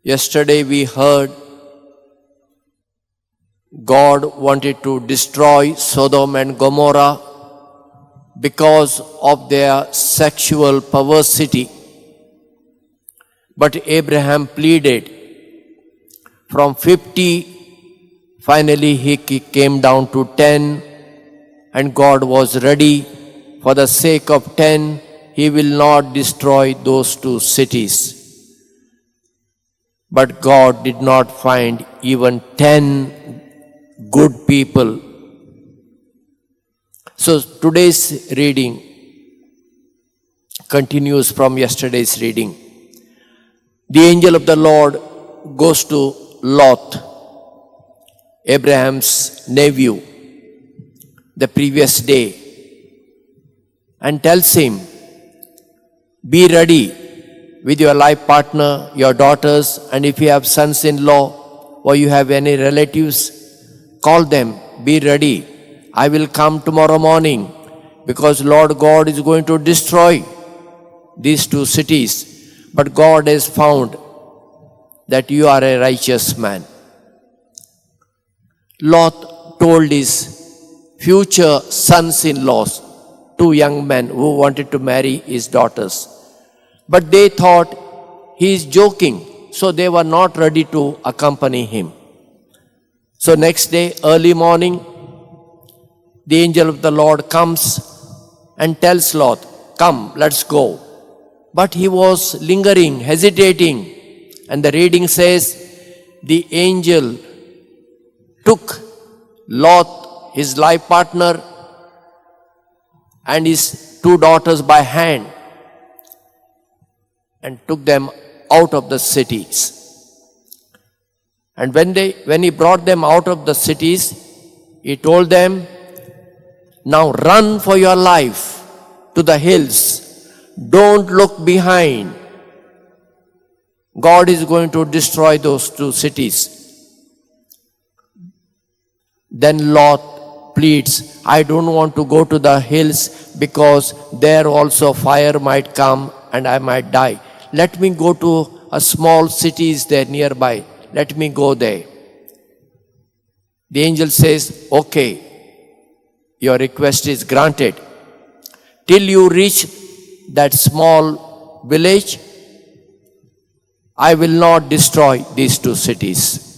Yesterday we heard God wanted to destroy Sodom and Gomorrah because of their sexual perversity. But Abraham pleaded. From 50, finally he came down to 10, and God was ready. For the sake of 10, he will not destroy those two cities. But God did not find even 10 good people. So today's reading continues from yesterday's reading. The angel of the Lord goes to Lot, Abraham's nephew, the previous day, and tells him, be ready with your life partner, your daughters, and if you have sons-in-law or you have any relatives, call them, be ready. I will come tomorrow morning because Lord God is going to destroy these two cities. But God has found that you are a righteous man. Lot told his future sons-in-laws, two young men who wanted to marry his daughters. But they thought he is joking, so they were not ready to accompany him. So next day, early morning, the angel of the Lord comes and tells Lot, come, let's go. But he was lingering, hesitating. And the reading says, the angel took Lot, his life partner, and his two daughters by hand and took them out of the cities. And when he brought them out of the cities, he told them, now run for your life to the hills. Don't look behind. God is going to destroy those two cities. Then Lot pleads, I don't want to go to the hills because there also fire might come and I might die. Let me go to a small cities there nearby. Let me go there. The angel says, okay, your request is granted. Till you reach that small village, I will not destroy these two cities.